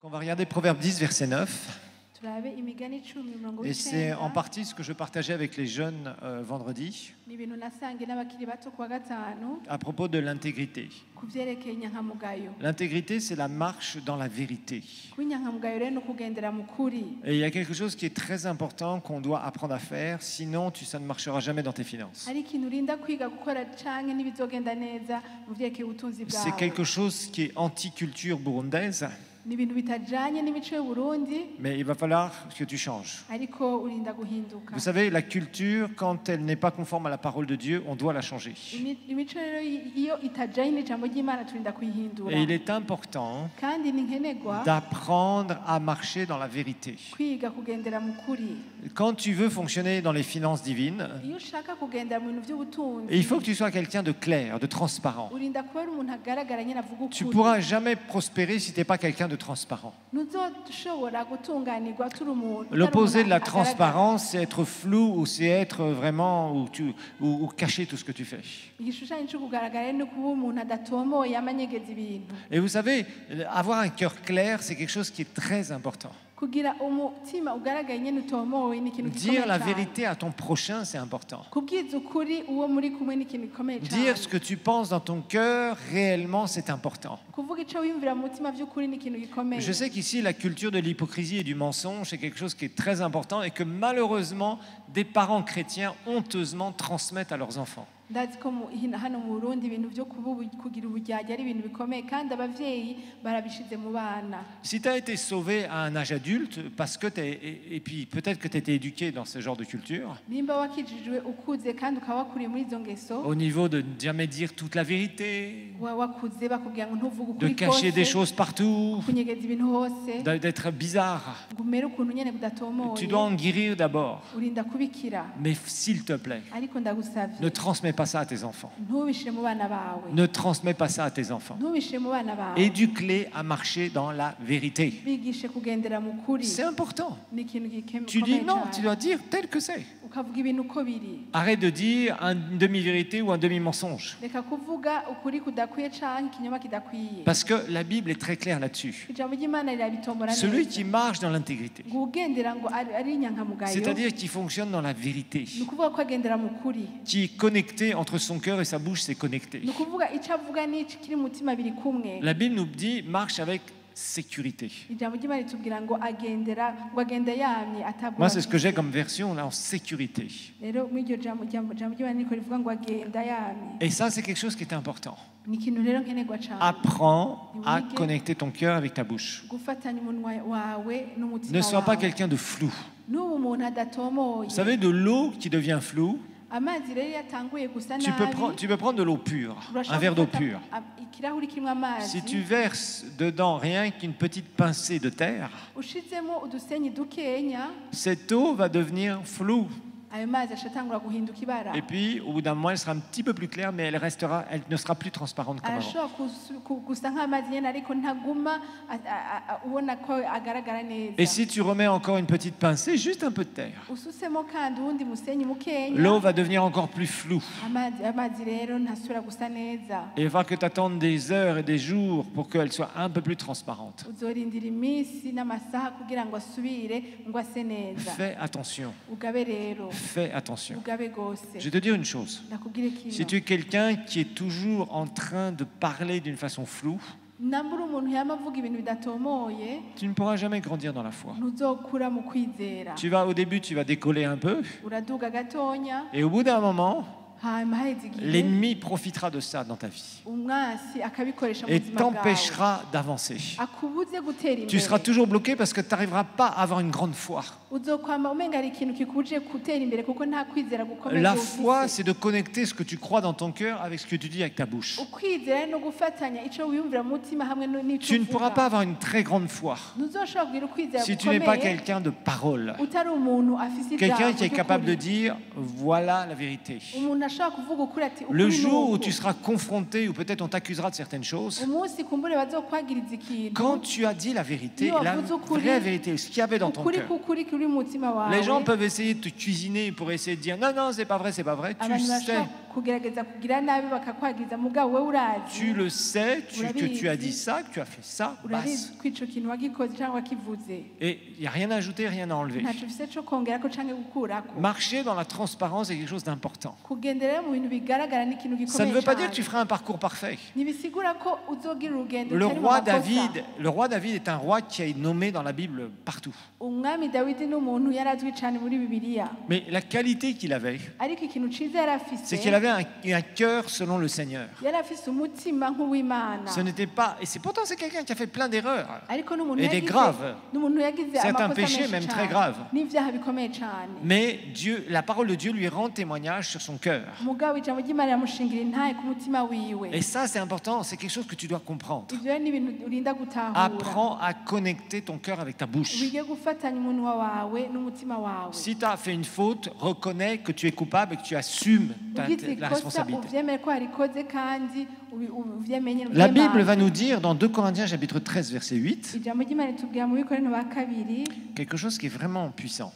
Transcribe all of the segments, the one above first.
On va regarder Proverbe 10, verset 9. Et c'est en partie ce que je partageais avec les jeunes vendredi à propos de l'intégrité. L'intégrité, c'est la marche dans la vérité. Et il y a quelque chose qui est très important qu'on doit apprendre à faire, sinon ça ne marchera jamais dans tes finances. C'est quelque chose qui est anti-culture burundaise. Mais il va falloir que tu changes. Vous savez, la culture, quand elle n'est pas conforme à la parole de Dieu, on doit la changer. Et il est important d'apprendre à marcher dans la vérité. Quand tu veux fonctionner dans les finances divines, il faut que tu sois quelqu'un de clair, de transparent. Tu ne pourras jamais prospérer si tu n'es pas quelqu'un de transparent. L'opposé de la transparence, c'est être flou ou c'est être vraiment ou cacher tout ce que tu fais. Et vous savez, avoir un cœur clair, c'est quelque chose qui est très important. Dire la vérité à ton prochain, c'est important. Dire ce que tu penses dans ton cœur, réellement, c'est important. Je sais qu'ici, la culture de l'hypocrisie et du mensonge, c'est quelque chose qui est très important et que malheureusement, des parents chrétiens honteusement transmettent à leurs enfants. Si tu as été sauvé à un âge adulte, parce que et puis peut-être que tu as été éduqué dans ce genre de culture, au niveau de ne jamais dire toute la vérité, de cacher des choses partout, d'être bizarre, tu dois en guérir d'abord. Mais s'il te plaît, ne transmets pas ça à tes enfants. Ne transmets pas ça à tes enfants. Éduque-les à marcher dans la vérité. C'est important. Tu dis non, tu dois dire tel que c'est. Arrête de dire une demi-vérité ou un demi-mensonge. Parce que la Bible est très claire là-dessus. Celui qui marche dans l'intégrité, c'est-à-dire qui fonctionne dans la vérité, qui est connecté entre son cœur et sa bouche, c'est connecté. La Bible nous dit marche avec sécurité. Moi, c'est ce que j'ai comme version là, en sécurité. Et ça, c'est quelque chose qui est important. Apprends à connecter ton cœur avec ta bouche. Ne sois pas quelqu'un de flou. Vous savez, de l'eau qui devient floue, tu peux prendre de l'eau pure, un verre d'eau pure. Si tu verses dedans rien qu'une petite pincée de terre, cette eau va devenir floue. Et puis, au bout d'un moment, elle sera un petit peu plus claire, mais elle ne sera plus transparente comme avant. Et si tu remets encore une petite pincée, juste un peu de terre, l'eau va devenir encore plus floue. Et il va falloir que tu attendes des heures et des jours pour qu'elle soit un peu plus transparente. Fais attention. Fais attention. Je vais te dire une chose. Si tu es quelqu'un qui est toujours en train de parler d'une façon floue, tu ne pourras jamais grandir dans la foi. Au début, tu vas décoller un peu. Et au bout d'un moment, l'ennemi profitera de ça dans ta vie et t'empêchera d'avancer. Tu seras toujours bloqué parce que tu n'arriveras pas à avoir une grande foi. La foi, c'est de connecter ce que tu crois dans ton cœur avec ce que tu dis avec ta bouche. Tu ne pourras pas avoir une très grande foi si tu n'es pas quelqu'un de parole, quelqu'un qui est capable de dire voilà la vérité. Le jour où tu seras confronté, ou peut-être on t'accusera de certaines choses, quand tu as dit la vérité, la vraie vérité, ce qu'il y avait dans ton cœur, les gens peuvent essayer de te cuisiner pour essayer de dire non, non, c'est pas vrai, tu sais Tu le sais, que tu as dit ça, que tu as fait ça, base. Et il n'y a rien à ajouter, rien à enlever. Marcher dans la transparence est quelque chose d'important. Ça ne veut pas dire que tu feras un parcours parfait. Le roi David est un roi qui est nommé dans la Bible partout. Mais la qualité qu'il avait, c'est qu'il avait un cœur selon le Seigneur. Ce n'était pas, et pourtant c'est quelqu'un qui a fait plein d'erreurs et des graves, certains péchés même très graves. Mais la parole de Dieu lui rend témoignage sur son cœur. Et ça c'est important, c'est quelque chose que tu dois comprendre. Apprends à connecter ton cœur avec ta bouche. Si tu as fait une faute, reconnais que tu es coupable et que tu assumes la responsabilité. La Bible va nous dire dans 2 Corinthiens chapitre 13 verset 8 quelque chose qui est vraiment puissant.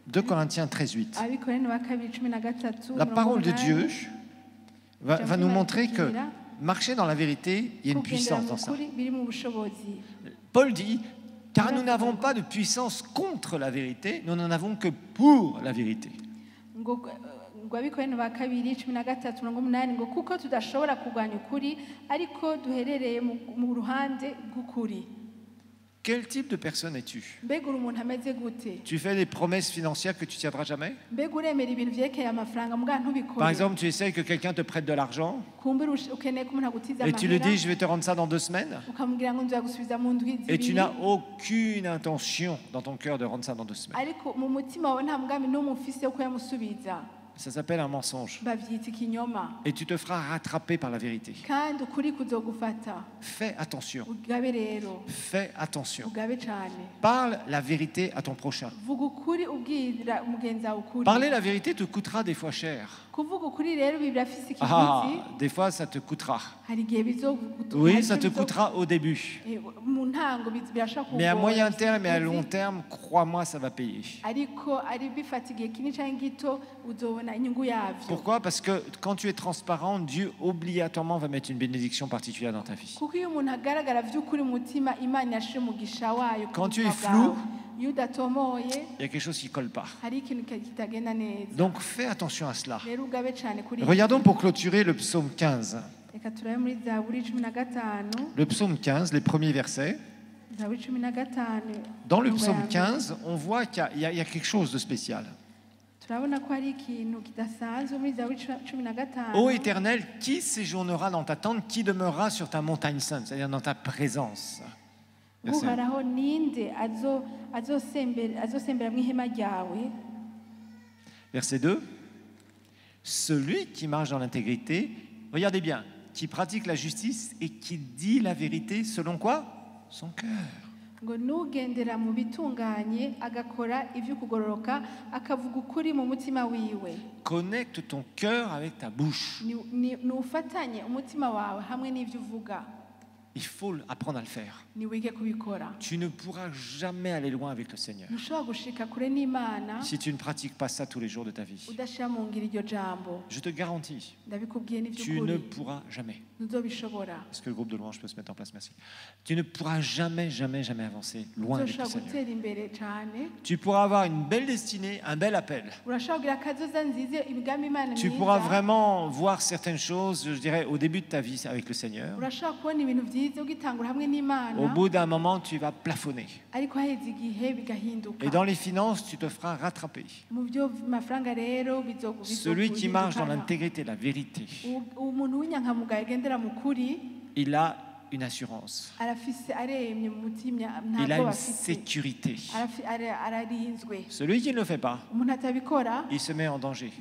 2 Corinthiens 13, 8. La parole de Dieu va nous montrer que marcher dans la vérité, il y a une puissance dans ça. Paul dit, car nous n'avons pas de puissance contre la vérité, nous n'en avons que pour la vérité. Quel type de personne es-tu? Tu fais des promesses financières que tu ne tiendras jamais? Par exemple, tu essayes que quelqu'un te prête de l'argent et tu lui dis je vais te rendre ça dans 2 semaines et tu n'as aucune intention dans ton cœur de rendre ça dans 2 semaines. Ça s'appelle un mensonge. Et tu te feras rattraper par la vérité. Fais attention. Fais attention. Parle la vérité à ton prochain. Parler la vérité te coûtera des fois cher. Des fois ça te coûtera. Oui, ça te coûtera au début. Mais à moyen terme et à long terme, crois-moi, ça va payer. Pourquoi? Parce que quand tu es transparent, Dieu obligatoirement va mettre une bénédiction particulière dans ta vie. Quand tu es flou, il y a quelque chose qui ne colle pas. Donc fais attention à cela. Regardons pour clôturer le psaume 15. Le psaume 15, les premiers versets. Dans le psaume 15, on voit qu'il y a quelque chose de spécial. Ô Éternel, qui séjournera dans ta tente, qui demeurera sur ta montagne sainte, c'est-à-dire dans ta présence? Verset 2. Celui qui marche dans l'intégrité, regardez bien, qui pratique la justice et qui dit la vérité selon quoi? Son cœur. Connecte ton cœur avec ta bouche. Il faut apprendre à le faire. Tu ne pourras jamais aller loin avec le Seigneur si tu ne pratiques pas ça tous les jours de ta vie. Je te garantis, tu ne pourras jamais. Est-ce que le groupe de louange peut se mettre en place? Merci. Tu ne pourras jamais avancer loin avec le Seigneur. Tu pourras avoir une belle destinée, un bel appel. Tu pourras vraiment voir certaines choses, je dirais, au début de ta vie avec le Seigneur. Au bout d'un moment, tu vas plafonner. Et dans les finances, tu te feras rattraper. Celui qui marche dans l'intégrité, la vérité, il a une assurance. Il a une sécurité. Celui qui ne le fait pas, il se met en danger.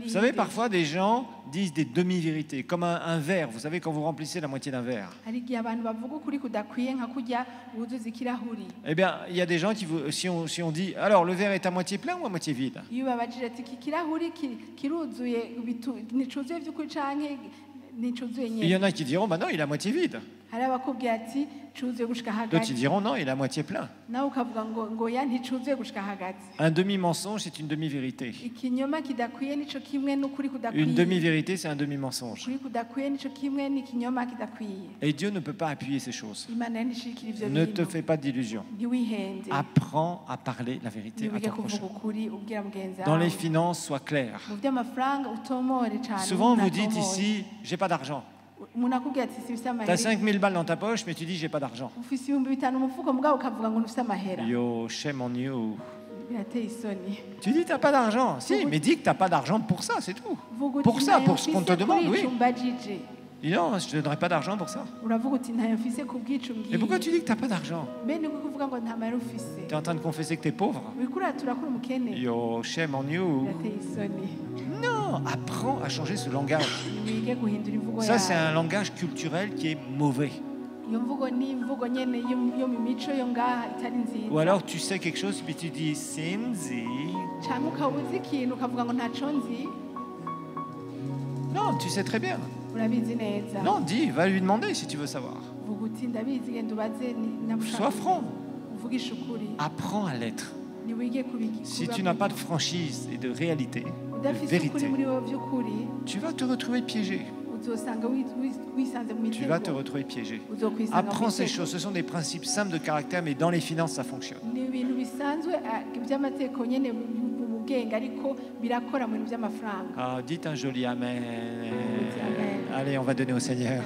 Vous savez, parfois des gens disent des demi-vérités, comme un verre. Vous savez, quand vous remplissez la moitié d'un verre. Eh bien, il y a des gens qui, si on dit, alors le verre est à moitié plein ou à moitié vide? Il y en a qui diront, bah non, il est à moitié vide. D'autres ils diront non, il est à moitié plein. Un demi-mensonge, c'est une demi-vérité. Une demi-vérité, c'est un demi-mensonge. Et Dieu ne peut pas appuyer ces choses. Ne te fais pas d'illusions. Apprends à parler la vérité à ton prochain. Dans les finances, sois clair. Souvent, vous dites ici, j'ai pas d'argent. Tu as 5000 balles dans ta poche, mais tu dis j'ai pas d'argent. Yo, shame on you. Tu dis t'as pas d'argent. Si, mais dis que t'as pas d'argent pour ça, c'est tout. Pour ça, pour ce qu'on te demande, oui. Dis non, je ne donnerai pas d'argent pour ça. Et pourquoi tu dis que tu n'as pas d'argent? Tu es en train de confesser que tu es pauvre? Yo, shame on you. Non, apprends à changer ce langage. Ça, c'est un langage culturel qui est mauvais. Ou alors tu sais quelque chose puis tu dis sinzi. Non, tu sais très bien. Non, dis, va lui demander si tu veux savoir. Sois franc. Apprends à l'être. Si tu n'as pas de franchise et de réalité, de vérité, tu vas te retrouver piégé. Tu vas te retrouver piégé. Apprends ces choses. Ce sont des principes simples de caractère, mais dans les finances, ça fonctionne. Dites un joli amen. Allez, on va donner au Seigneur.